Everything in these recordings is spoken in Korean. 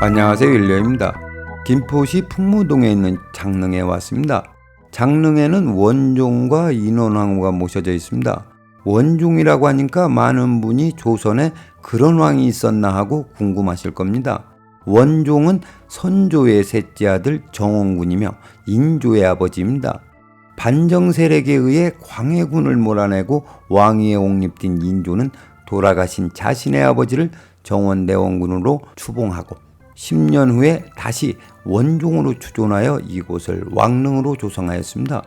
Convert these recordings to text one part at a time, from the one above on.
안녕하세요, 윌리엄입니다. 김포시 풍무동에 있는 장릉에 왔습니다. 장릉에는 원종과 인원왕후가 모셔져 있습니다. 원종이라고 하니까 많은 분이 조선에 그런 왕이 있었나 하고 궁금하실 겁니다. 원종은 선조의 셋째 아들 정원군이며 인조의 아버지입니다. 반정 세력에 의해 광해군을 몰아내고 왕위에 옹립된 인조는 돌아가신 자신의 아버지를 정원대원군으로 추봉하고 10년 후에 다시 원종으로 추존하여 이곳을 왕릉으로 조성하였습니다.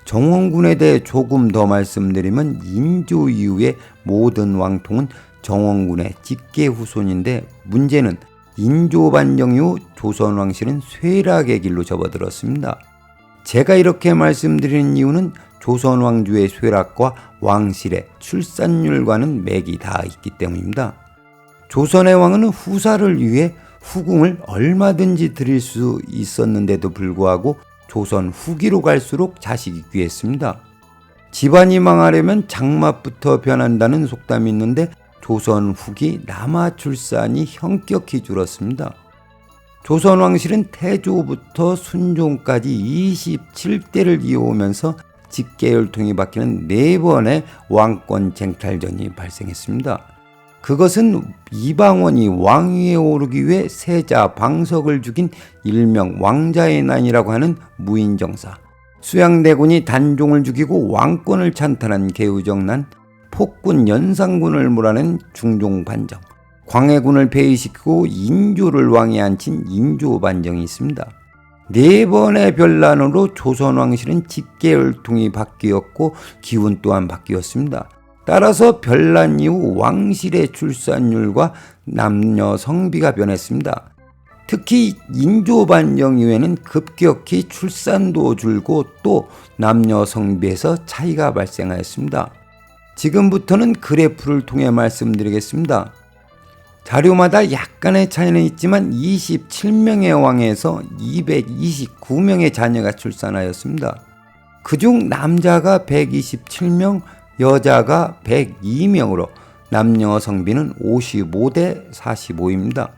정원군에 대해 조금 더 말씀드리면 인조 이후의 모든 왕통은 정원군의 직계 후손인데, 문제는 인조 반정 이후 조선 왕실은 쇠락의 길로 접어들었습니다. 제가 이렇게 말씀드리는 이유는 조선 왕조의 쇠락과 왕실의 출산율과는 맥이 다 있기 때문입니다. 조선의 왕은 후사를 위해 후궁을 얼마든지 드릴 수 있었는데도 불구하고 조선 후기로 갈수록 자식이 귀했습니다. 집안이 망하려면 장맛부터 변한다는 속담이 있는데 조선 후기 남아 출산이 현격히 줄었습니다. 조선 왕실은 태조부터 순종까지 27대를 이어오면서 직계혈통이 바뀌는 4번의 왕권 쟁탈전이 발생했습니다. 그것은 이방원이 왕위에 오르기 위해 세자 방석을 죽인 일명 왕자의 난이라고 하는 무인정사, 수양대군이 단종을 죽이고 왕권을 찬탈한 개우정난, 폭군 연산군을 몰아낸 중종반정, 광해군을 폐위시키고 인조를 왕위에 앉힌 인조반정이 있습니다. 4번의 변란으로 조선 왕실은 직계혈통이 바뀌었고 기운 또한 바뀌었습니다. 따라서 변란 이후 왕실의 출산율과 남녀 성비가 변했습니다. 특히 인조 반정 이후에는 급격히 출산도 줄고 또 남녀 성비에서 차이가 발생하였습니다. 지금부터는 그래프를 통해 말씀드리겠습니다. 자료마다 약간의 차이는 있지만 27명의 왕에서 229명의 자녀가 출산하였습니다. 그중 남자가 127명, 여자가 102명으로 남녀 성비는 55대 45입니다.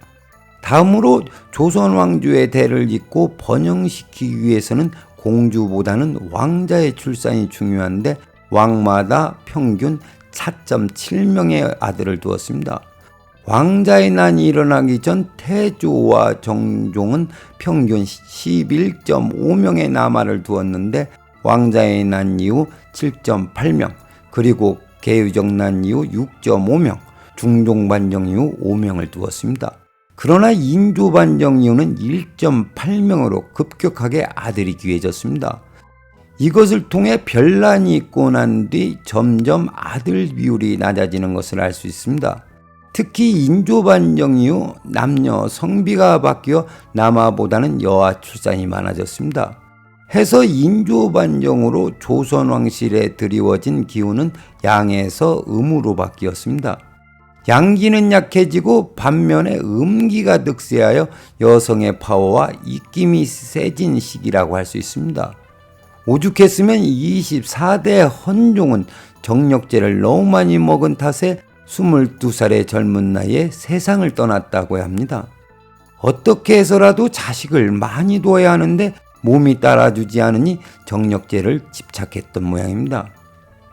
다음으로 조선 왕조의 대를 잇고 번영시키기 위해서는 공주보다는 왕자의 출산이 중요한데 왕마다 평균 4.7명의 아들을 두었습니다. 왕자의 난이 일어나기 전 태조와 정종은 평균 11.5명의 남아를 두었는데 왕자의 난 이후 7.8명, 그리고 개유정난 이후 6.5명, 중종반정 이후 5명을 두었습니다. 그러나 인조반정 이후는 1.8명으로 급격하게 아들이 귀해졌습니다. 이것을 통해 변란이 있고 난 뒤 점점 아들 비율이 낮아지는 것을 알 수 있습니다. 특히 인조반정 이후 남녀 성비가 바뀌어 남아보다는 여아 출산이 많아졌습니다. 해서 인조반정으로 조선 왕실에 드리워진 기운은 양에서 음으로 바뀌었습니다. 양기는 약해지고 반면에 음기가 득세하여 여성의 파워와 입김이 세진 시기라고 할 수 있습니다. 오죽했으면 24대 헌종은 정력제를 너무 많이 먹은 탓에 22살의 젊은 나이에 세상을 떠났다고 합니다. 어떻게 해서라도 자식을 많이 둬야 하는데 몸이 따라주지 않으니 정력제를 집착했던 모양입니다.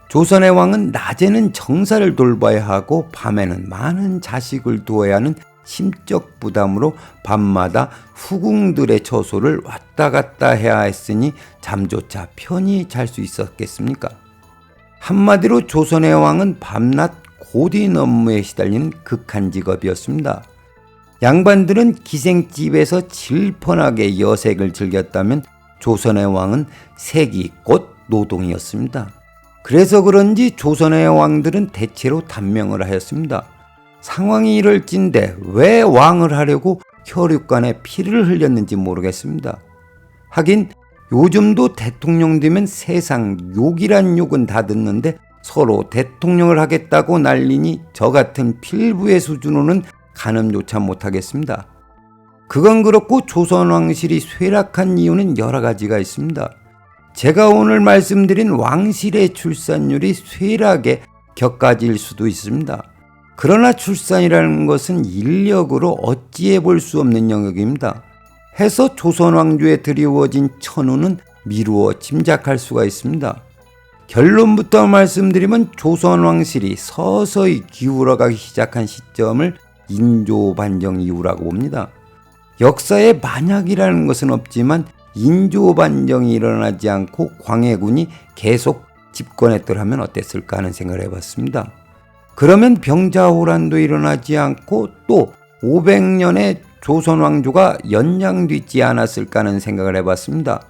조선의 왕은 낮에는 정사를 돌봐야 하고 밤에는 많은 자식을 두어야 하는 심적 부담으로 밤마다 후궁들의 처소를 왔다 갔다 해야 했으니 잠조차 편히 잘 수 있었겠습니까? 한마디로 조선의 왕은 밤낮 고된 업무에 시달리는 극한 직업이었습니다. 양반들은 기생집에서 질펀하게 여색을 즐겼다면 조선의 왕은 색이 곧 노동이었습니다. 그래서 그런지 조선의 왕들은 대체로 단명을 하였습니다. 상황이 이럴진데 왜 왕을 하려고 혈육간에 피를 흘렸는지 모르겠습니다. 하긴 요즘도 대통령 되면 세상 욕이란 욕은 다 듣는데 서로 대통령을 하겠다고 난리니 저 같은 필부의 수준으로는 가늠조차 못하겠습니다. 그건 그렇고 조선 왕실이 쇠락한 이유는 여러 가지가 있습니다. 제가 오늘 말씀드린 왕실의 출산율이 쇠락에 격가질 수도 있습니다. 그러나 출산이라는 것은 인력으로 어찌해 볼 수 없는 영역입니다. 해서 조선 왕조에 드리워진 천우는 미루어 짐작할 수가 있습니다. 결론부터 말씀드리면 조선 왕실이 서서히 기울어가기 시작한 시점을 인조반정 이후라고 봅니다. 역사에 만약이라는 것은 없지만 인조반정이 일어나지 않고 광해군이 계속 집권했더라면 어땠을까 하는 생각을 해봤습니다. 그러면 병자호란도 일어나지 않고 또 500년의 조선 왕조가 연장되지 않았을까 하는 생각을 해봤습니다.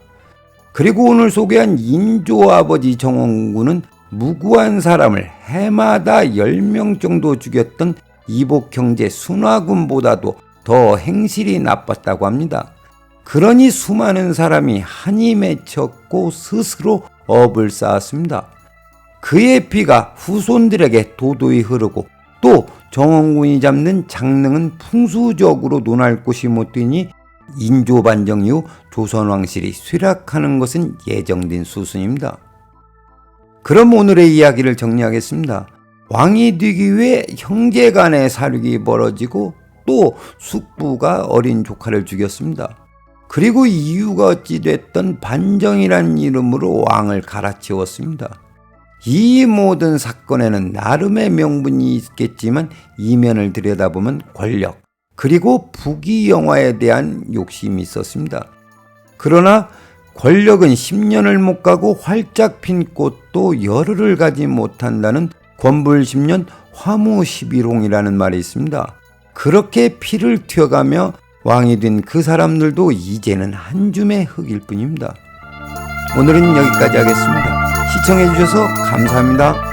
그리고 오늘 소개한 인조 아버지 정원군은 무고한 사람을 해마다 10명 정도 죽였던 이복 형제 순화군보다도 더 행실이 나빴다고 합니다. 그러니 수많은 사람이 한이 맺혔고 스스로 업을 쌓았습니다. 그의 피가 후손들에게 도도히 흐르고 또 정원군이 잡는 장릉은 풍수적으로 논할 곳이 못 되니 인조반정 이후 조선왕실이 쇠락하는 것은 예정된 수순입니다. 그럼 오늘의 이야기를 정리하겠습니다. 왕이 되기 위해 형제 간의 사륙이 벌어지고 또 숙부가 어린 조카를 죽였습니다. 그리고 이유가 어찌 됐던 반정이란 이름으로 왕을 갈아치웠습니다. 이 모든 사건에는 나름의 명분이 있겠지만 이면을 들여다보면 권력 그리고 부귀영화에 대한 욕심이 있었습니다. 그러나 권력은 10년을 못 가고 활짝 핀 꽃도 열흘을 가지 못한다는 권불10년 화무11홍이라는 말이 있습니다. 그렇게 피를 튀어가며 왕이 된 그 사람들도 이제는 한 줌의 흙일 뿐입니다. 오늘은 여기까지 하겠습니다. 시청해 주셔서 감사합니다.